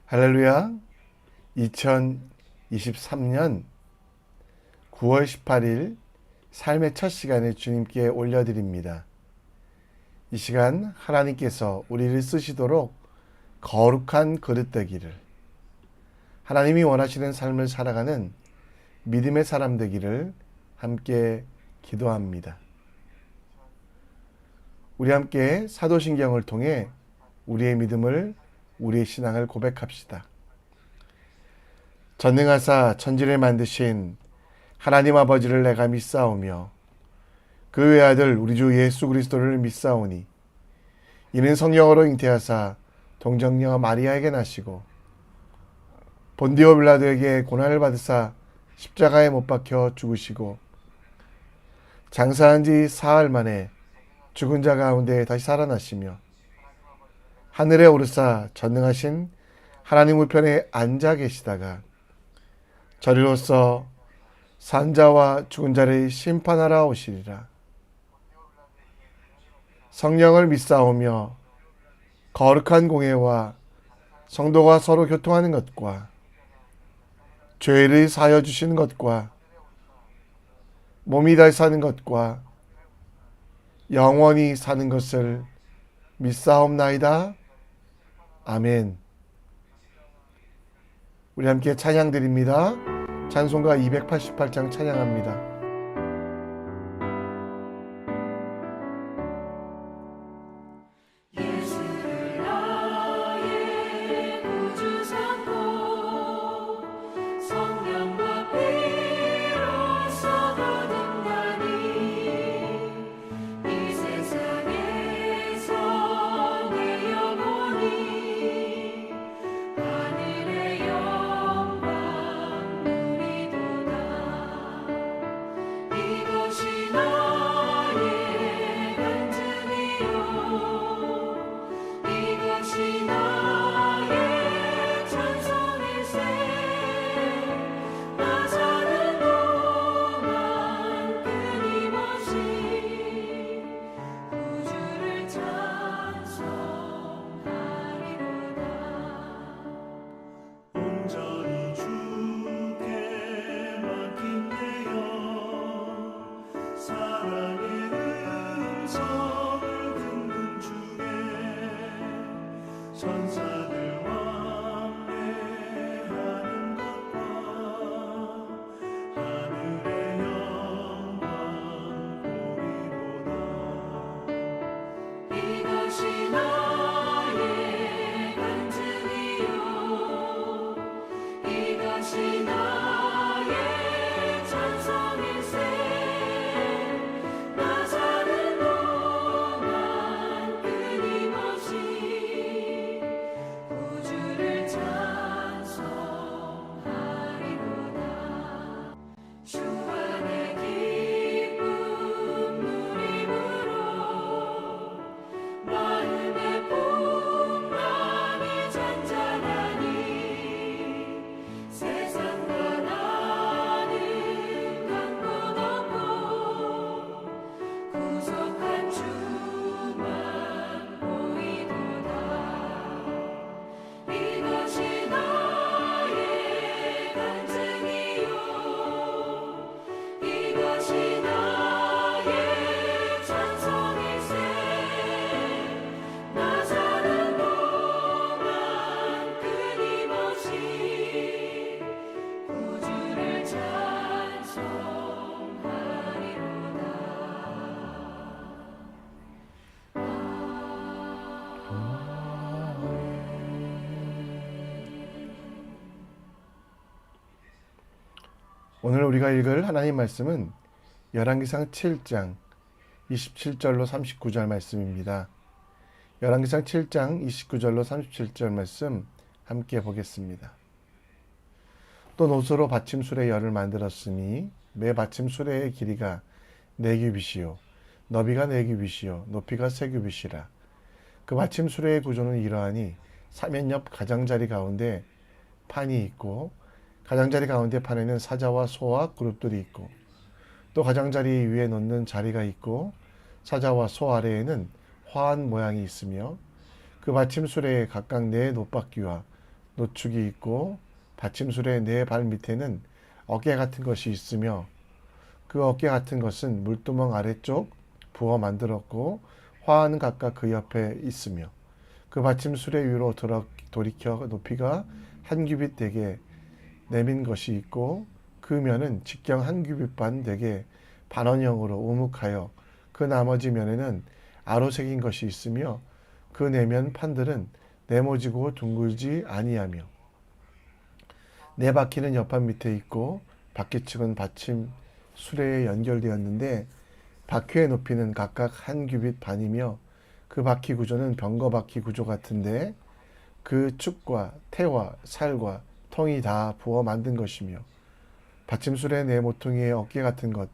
할렐루야. 2023년 9월 18일 삶의 첫 시간을 주님께 올려드립니다. 이 시간 하나님께서 우리를 쓰시도록 거룩한 그릇 되기를, 하나님이 원하시는 삶을 살아가는 믿음의 사람 되기를 함께 기도합니다. 우리 함께 사도신경을 통해 우리의 믿음을, 우리의 신앙을 고백합시다. 전능하사 천지를 만드신 하나님 아버지를 내가 믿사오며 그 외아들 우리 주 예수 그리스도를 믿사오니 이는 성령으로 잉태하사 동정녀 마리아에게 나시고 본디오 빌라도에게 고난을 받으사 십자가에 못 박혀 죽으시고 장사한 지 사흘 만에 죽은 자 가운데 다시 살아나시며 하늘에 오르사 전능하신 하나님 우편에 앉아 계시다가 저리로서 산자와 죽은 자를 심판하러 오시리라. 성령을 믿사오며 거룩한 공회와 성도가 서로 교통하는 것과 죄를 사하여 주시는 것과 몸이 다시 사는 것과 영원히 사는 것을 믿사옵나이다. 아멘. 우리 함께 찬양 드립니다. 찬송가 288장 찬양합니다. 오늘 우리가 읽을 하나님 말씀은 열왕기상 7장 27절로 39절 말씀입니다. 열왕기상 7장 29절로 37절 말씀 함께 보겠습니다. 또 노소로 받침수레 열을 만들었으니 매 받침수레의 길이가 4규빗이요 너비가 4규빗이요 높이가 3규빗이라. 그 받침수레의 구조는 이러하니 사면 옆 가장자리 가운데 판이 있고 가장자리 가운데 판에는 사자와 소와 그룹들이 있고 또 가장자리 위에 놓는 자리가 있고 사자와 소 아래에는 화한 모양이 있으며 그 받침수레에 각각 4 놋바퀴와 노축이 있고 받침술의 네 발 밑에는 어깨 같은 것이 있으며 그 어깨 같은 것은 물두멍 아래쪽 부어 만들었고 화환은 각각 그 옆에 있으며 그 받침술의 위로 돌이켜 높이가 한 규빗 되게 내민 것이 있고 그 면은 직경 한 규빗 반 되게 반원형으로 우묵하여 그 나머지 면에는 아로 새긴 것이 있으며 그 내면 판들은 네모지고 둥글지 아니하며 네 바퀴는 옆판 밑에 있고 바퀴 측은 받침 수레에 연결되었는데 바퀴의 높이는 각각 한 규빗 반이며 그 바퀴 구조는 병거 바퀴 구조 같은데 그 축과 태와 살과 통이 다 부어 만든 것이며 받침술의 네 모퉁이의 어깨 같은 것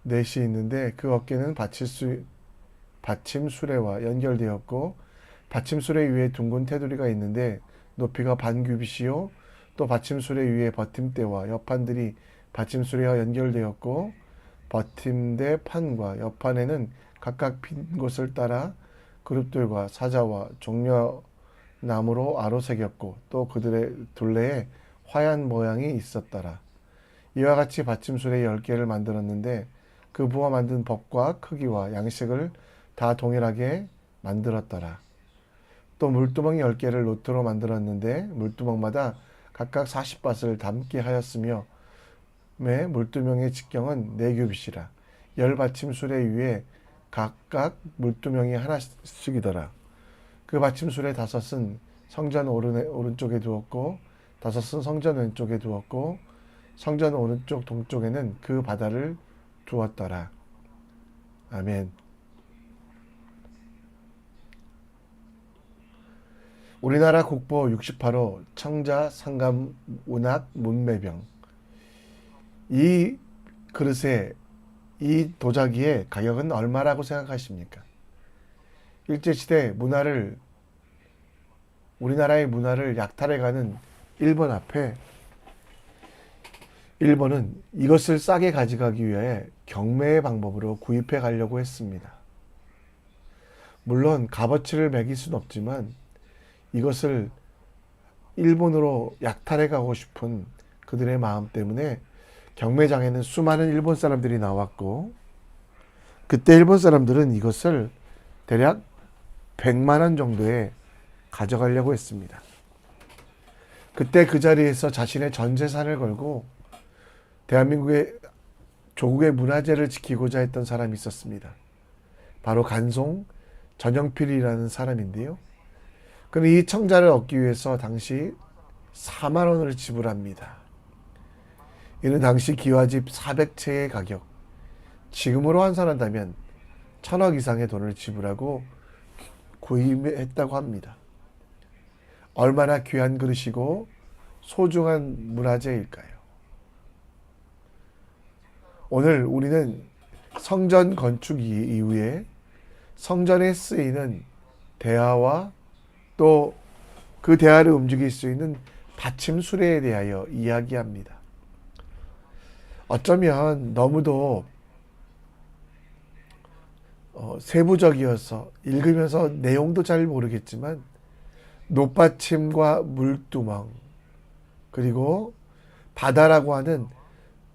넷이 있는데 그 어깨는 받침수레와 연결되었고 받침수레 위에 둥근 테두리가 있는데 높이가 반 규빗이요 또 받침수레 위에 버팀대와 옆판들이 받침수레와 연결되었고 버팀대 판과 옆판에는 각각 빈 곳을 따라 그룹들과 사자와 종려나무로 아로 새겼고 또 그들의 둘레에 화얀 모양이 있었더라. 이와 같이 받침술의 10개를 만들었는데 그 부어 만든 법과 크기와 양식을 다 동일하게 만들었더라. 또 물두멍 10개를 노트로 만들었는데 물두멍마다 각각 40밭을 담게 하였으며 매 물두멍의 직경은 4규빗이라 10받침술의 위에 각각 물두멍이 하나씩이더라. 그 받침술의 5은 성전 오른쪽에 두었고 5은 성전 왼쪽에 두었고 성전 오른쪽 동쪽에는 그 바다를 두었더라. 아멘. 우리나라 국보 68호 청자 상감 운학 문매병. 이 그릇의 이 도자기의 가격은 얼마라고 생각하십니까? 일제시대 우리나라의 문화를 약탈해가는 일본 앞에 일본은 이것을 싸게 가져가기 위해 경매의 방법으로 구입해 가려고 했습니다. 물론 값어치를 매길 수는 없지만 이것을 일본으로 약탈해 가고 싶은 그들의 마음 때문에 경매장에는 수많은 일본 사람들이 나왔고 그때 일본 사람들은 이것을 대략 100만 원 정도에 가져가려고 했습니다. 그때 그 자리에서 자신의 전 재산을 걸고 대한민국의 조국의 문화재를 지키고자 했던 사람이 있었습니다. 바로 간송 전영필이라는 사람인데요. 그는 이 청자를 얻기 위해서 당시 4만 원을 지불합니다. 이는 당시 기와집 400채의 가격, 지금으로 환산한다면 1000억 이상의 돈을 지불하고 구입했다고 합니다. 얼마나 귀한 그릇이고 소중한 문화재일까요? 오늘 우리는 성전 건축 이후에 성전에 쓰이는 대야와 또 그 대야를 움직일 수 있는 받침 수레에 대하여 이야기합니다. 어쩌면 너무도 세부적이어서 읽으면서 내용도 잘 모르겠지만 높받침과 물두멍 그리고 바다라고 하는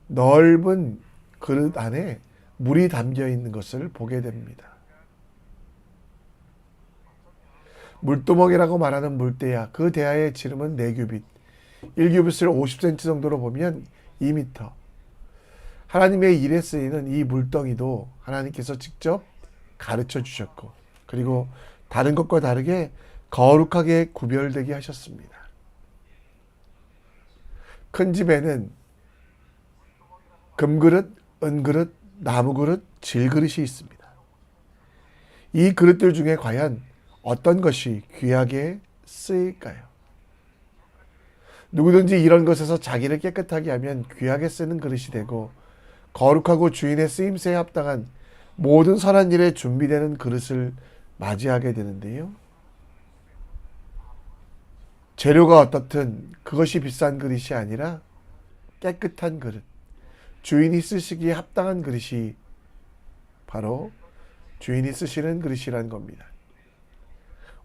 넓은 그릇 안에 물이 담겨 있는 것을 보게 됩니다. 물두멍이라고 말하는 물대야, 그 대야의 지름은 4규빗, 1규빗을 50cm 정도로 보면 2m. 하나님의 일에 쓰이는 이 물덩이도 하나님께서 직접 가르쳐 주셨고 그리고 다른 것과 다르게 거룩하게 구별되게 하셨습니다. 큰 집에는 금그릇, 은그릇, 나무그릇, 질그릇이 있습니다. 이 그릇들 중에 과연 어떤 것이 귀하게 쓰일까요? 누구든지 이런 것에서 자기를 깨끗하게 하면 귀하게 쓰는 그릇이 되고 거룩하고 주인의 쓰임새에 합당한 모든 선한 일에 준비되는 그릇을 맞이하게 되는데요. 재료가 어떻든 그것이 비싼 그릇이 아니라 깨끗한 그릇, 주인이 쓰시기에 합당한 그릇이 바로 주인이 쓰시는 그릇이라는 겁니다.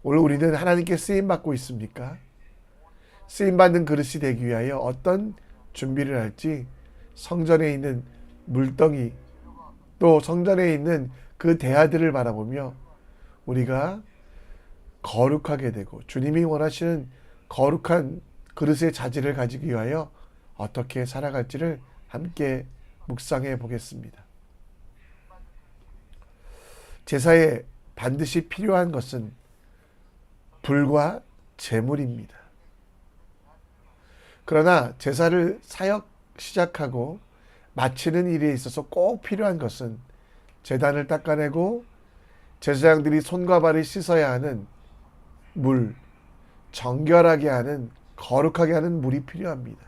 오늘 우리는 하나님께 쓰임받고 있습니까? 쓰임받는 그릇이 되기 위하여 어떤 준비를 할지 성전에 있는 물덩이 또 성전에 있는 그 대야들을 바라보며 우리가 거룩하게 되고 주님이 원하시는 거룩한 그릇의 자질을 가지기 위하여 어떻게 살아갈지를 함께 묵상해 보겠습니다. 제사에 반드시 필요한 것은 불과 제물입니다. 그러나 제사를 사역 시작하고 마치는 일에 있어서 꼭 필요한 것은 제단을 닦아내고 제사장들이 손과 발을 씻어야 하는 물, 정결하게 하는, 거룩하게 하는 물이 필요합니다.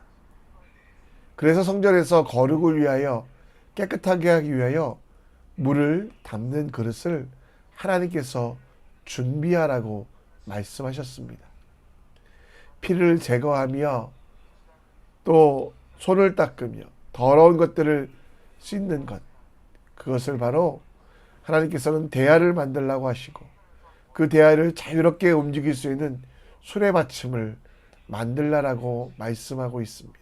그래서 성전에서 거룩을 위하여, 깨끗하게 하기 위하여 물을 담는 그릇을 하나님께서 준비하라고 말씀하셨습니다. 피를 제거하며 또 손을 닦으며 더러운 것들을 씻는 것, 그것을 바로 하나님께서는 대야를 만들라고 하시고 그 대야를 자유롭게 움직일 수 있는 수레받침을 만들라라고 말씀하고 있습니다.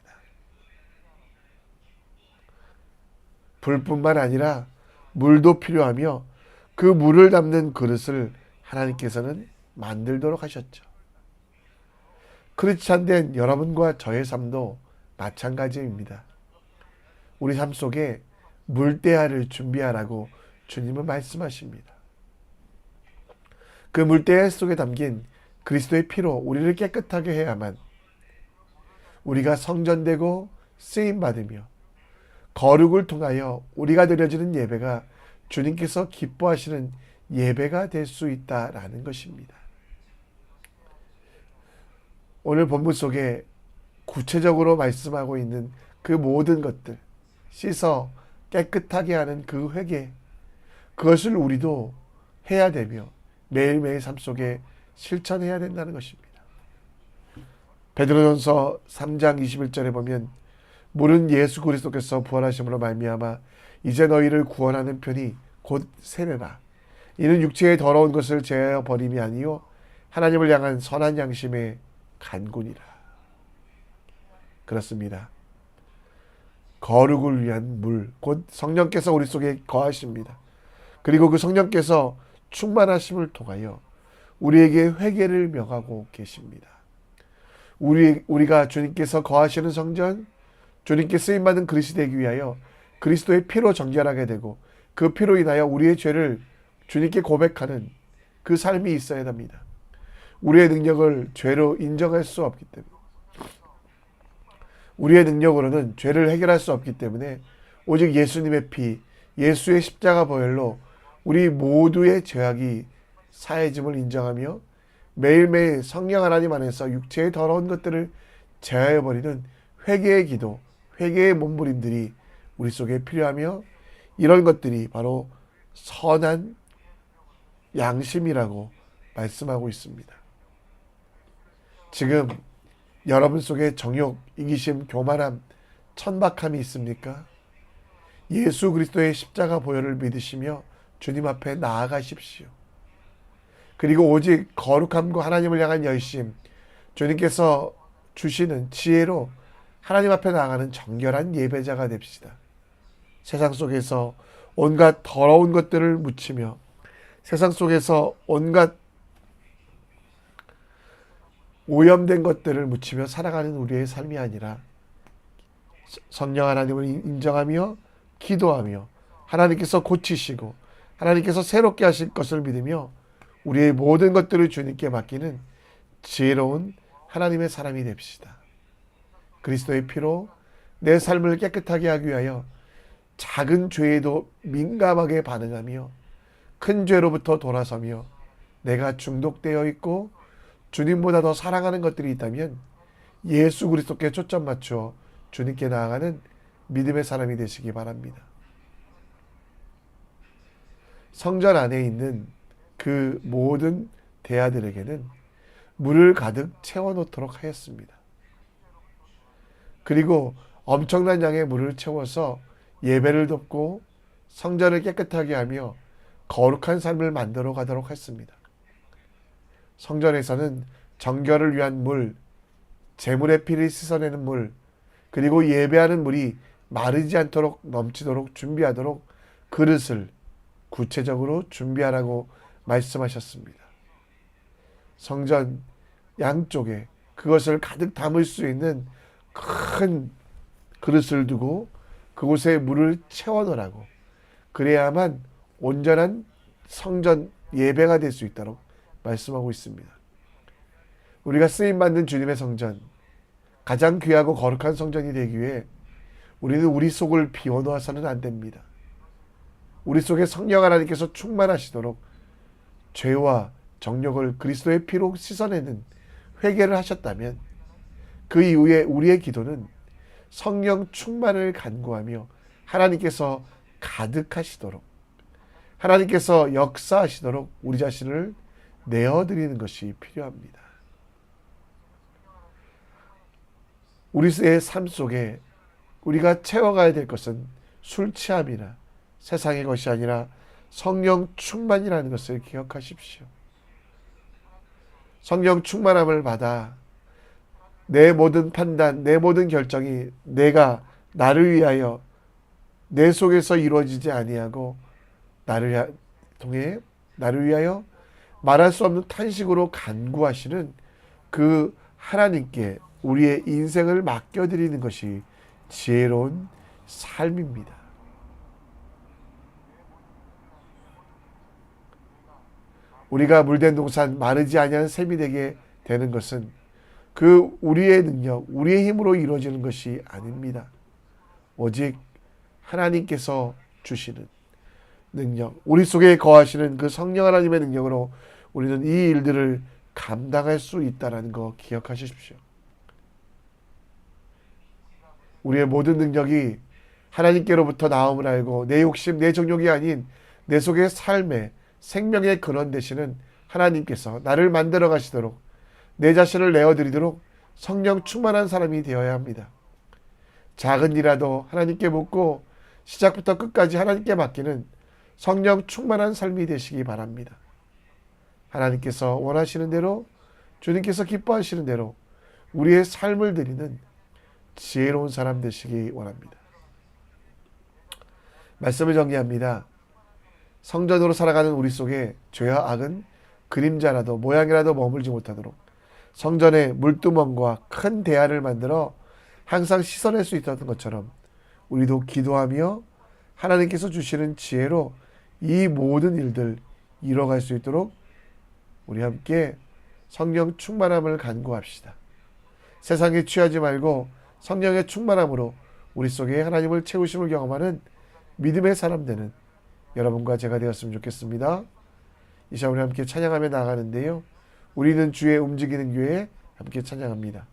불뿐만 아니라 물도 필요하며 그 물을 담는 그릇을 하나님께서는 만들도록 하셨죠. 크리스찬된 여러분과 저의 삶도 마찬가지입니다. 우리 삶 속에 물대야를 준비하라고 주님은 말씀하십니다. 그 물대야 속에 담긴 그리스도의 피로 우리를 깨끗하게 해야만 우리가 성전되고 쓰임받으며 거룩을 통하여 우리가 드려지는 예배가 주님께서 기뻐하시는 예배가 될 수 있다라는 것입니다. 오늘 본문 속에 구체적으로 말씀하고 있는 그 모든 것들, 씻어 깨끗하게 하는 그 회개, 그것을 우리도 해야 되며 매일매일 삶 속에 실천해야 된다는 것입니다. 베드로전서 3장 21절에 보면 물은 예수 그리스도께서 부활하심으로 말미암아 이제 너희를 구원하는 편이 곧 세례라. 이는 육체의 더러운 것을 제하여 버림이 아니요 하나님을 향한 선한 양심의 간군이라. 그렇습니다. 거룩을 위한 물, 곧 성령께서 우리 속에 거하십니다. 그리고 그 성령께서 충만하심을 통하여 우리에게 회개를 명하고 계십니다. 우리가 주님께서 거하시는 성전, 주님께 쓰임받은 그릇이 되기 위하여 그리스도의 피로 정결하게 되고 그 피로 인하여 우리의 죄를 주님께 고백하는 그 삶이 있어야 합니다. 우리의 능력을 죄로 인정할 수 없기 때문에, 우리의 능력으로는 죄를 해결할 수 없기 때문에 오직 예수님의 피, 예수의 십자가 보혈로 우리 모두의 죄악이 사해짐을 인정하며 매일매일 성령 하나님 안에서 육체의 더러운 것들을 제하여 버리는 회개의 기도, 회개의 몸부림들이 우리 속에 필요하며 이런 것들이 바로 선한 양심이라고 말씀하고 있습니다. 지금 여러분 속에 정욕, 이기심, 교만함, 천박함이 있습니까? 예수 그리스도의 십자가 보혈을 믿으시며 주님 앞에 나아가십시오. 그리고 오직 거룩함과 하나님을 향한 열심, 주님께서 주시는 지혜로 하나님 앞에 나아가는 정결한 예배자가 됩시다. 세상 속에서 온갖 더러운 것들을 묻히며 세상 속에서 온갖 오염된 것들을 묻히며 살아가는 우리의 삶이 아니라 성령 하나님을 인정하며 기도하며 하나님께서 고치시고 하나님께서 새롭게 하실 것을 믿으며 우리의 모든 것들을 주님께 맡기는 지혜로운 하나님의 사람이 됩시다. 그리스도의 피로 내 삶을 깨끗하게 하기 위하여 작은 죄에도 민감하게 반응하며 큰 죄로부터 돌아서며 내가 중독되어 있고 주님보다 더 사랑하는 것들이 있다면 예수 그리스도께 초점 맞춰 주님께 나아가는 믿음의 사람이 되시기 바랍니다. 성전 안에 있는 그 모든 대야들에게는 물을 가득 채워놓도록 하였습니다. 그리고 엄청난 양의 물을 채워서 예배를 돕고 성전을 깨끗하게 하며 거룩한 삶을 만들어 가도록 했습니다. 성전에서는 정결을 위한 물, 제물의 피를 씻어내는 물, 그리고 예배하는 물이 마르지 않도록 넘치도록 준비하도록 그릇을 구체적으로 준비하라고 말씀하셨습니다. 성전 양쪽에 그것을 가득 담을 수 있는 큰 그릇을 두고 그곳에 물을 채워넣으라고, 그래야만 온전한 성전 예배가 될 수 있도록 말씀하고 있습니다. 우리가 쓰임받는 주님의 성전, 가장 귀하고 거룩한 성전이 되기 위해 우리는 우리 속을 비워놓아서는 안 됩니다. 우리 속에 성령 하나님께서 충만하시도록 죄와 정욕을 그리스도의 피로 씻어내는 회개를 하셨다면, 그 이후에 우리의 기도는 성령 충만을 간구하며 하나님께서 가득하시도록, 하나님께서 역사하시도록 우리 자신을 내어드리는 것이 필요합니다. 우리의 삶 속에 우리가 채워가야 될 것은 술 취함이나 세상의 것이 아니라 성령 충만이라는 것을 기억하십시오. 성령 충만함을 받아 내 모든 판단, 내 모든 결정이 나를 위하여 내 속에서 이루어지지 아니하고 나를 위하여 말할 수 없는 탄식으로 간구하시는 그 하나님께 우리의 인생을 맡겨드리는 것이 지혜로운 삶입니다. 우리가 물된 동산 마르지 아니한 샘이 되게 되는 것은 그 우리의 능력, 우리의 힘으로 이루어지는 것이 아닙니다. 오직 하나님께서 주시는 능력, 우리 속에 거하시는 그 성령 하나님의 능력으로 우리는 이 일들을 감당할 수 있다는 거 기억하십시오. 우리의 모든 능력이 하나님께로부터 나옴을 알고 내 욕심, 내 정욕이 아닌 내 속의 삶의 생명의 근원 되시는 하나님께서 나를 만들어 가시도록, 내 자신을 내어드리도록 성령 충만한 사람이 되어야 합니다. 작은 일이라도 하나님께 묻고 시작부터 끝까지 하나님께 맡기는 성령 충만한 삶이 되시기 바랍니다. 하나님께서 원하시는 대로, 주님께서 기뻐하시는 대로 우리의 삶을 드리는 지혜로운 사람 되시기 원합니다. 말씀을 정리합니다. 성전으로 살아가는 우리 속에 죄와 악은 그림자라도 모양이라도 머물지 못하도록 성전에 물두멍과 큰 대야를 만들어 항상 씻어낼 수 있었던 것처럼 우리도 기도하며 하나님께서 주시는 지혜로 이 모든 일들 이뤄갈 수 있도록 우리 함께 성령 충만함을 간구합시다. 세상에 취하지 말고 성령의 충만함으로 우리 속에 하나님을 채우심을 경험하는 믿음의 사람 되는 여러분과 제가 되었으면 좋겠습니다. 이 시간 우리 함께 찬양하며 나가는데요. 우리는 주의 움직이는 교회 함께 찬양합니다.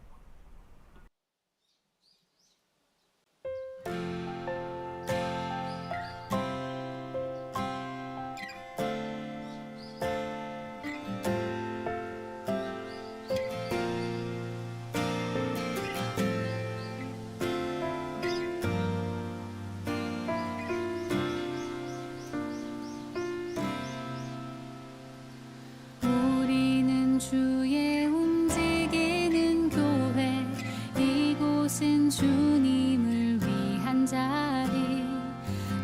주의 움직이는 교회, 이곳은 주님을 위한 자리.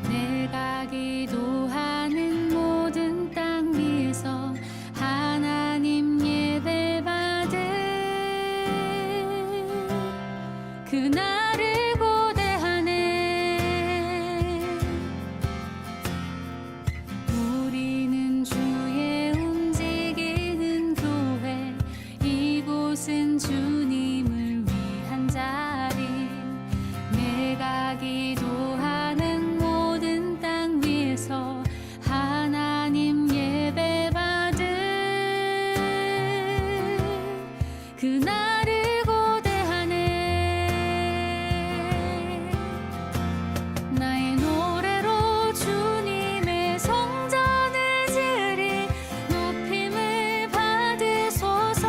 내가 기도하는 모든 땅 위에서 하나님 예배 받을 그날을 고대하네. 우리는 주의 움직이는 교회, 이곳은 주님을 위한 자리. 내가 기도하는 모든 땅 위에서 하나님 예배 받을 그날을 고대하네. 나의 노래로 주님의 성전을 지으리. 높임을 받으소서.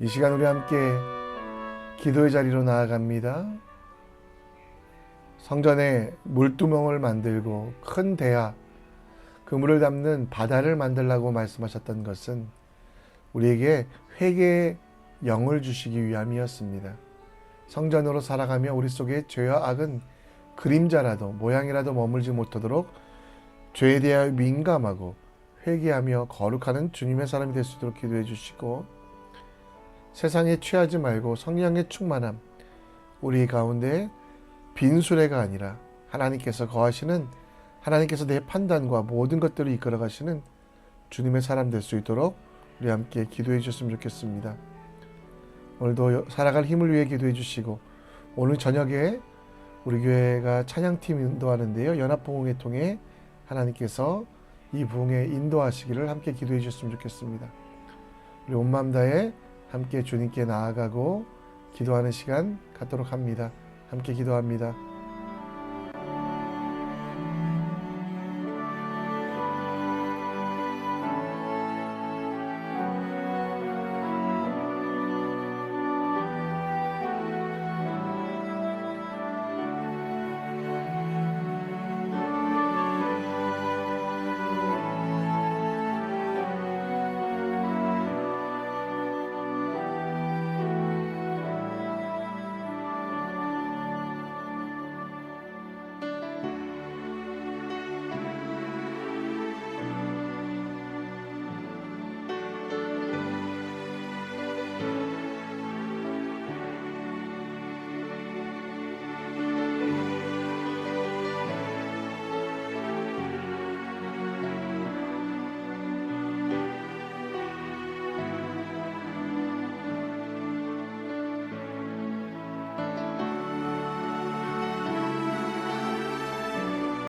이 시간 우리 함께 기도의 자리로 나아갑니다. 성전에 물두멍을 만들고 큰 대야, 그 물을 담는 바다를 만들라고 말씀하셨던 것은 우리에게 회개의 영을 주시기 위함이었습니다. 성전으로 살아가며 우리 속에 죄와 악은 그림자라도 모양이라도 머물지 못하도록 죄에 대하여 민감하고 회개하며 거룩하는 주님의 사람이 될 수 있도록 기도해 주시고, 세상에 취하지 말고 성령의 충만함, 우리 가운데 빈수레가 아니라 하나님께서 거하시는, 하나님께서 내 판단과 모든 것들을 이끌어 가시는 주님의 사람 될 수 있도록 우리 함께 기도해 주셨으면 좋겠습니다. 오늘도 살아갈 힘을 위해 기도해 주시고, 오늘 저녁에 우리 교회가 찬양팀 인도하는데요, 연합부흥회 통해 하나님께서 이 부흥에 인도하시기를 함께 기도해 주셨으면 좋겠습니다. 우리 온 마음 다해 함께 주님께 나아가고 기도하는 시간 갖도록 합니다. 함께 기도합니다.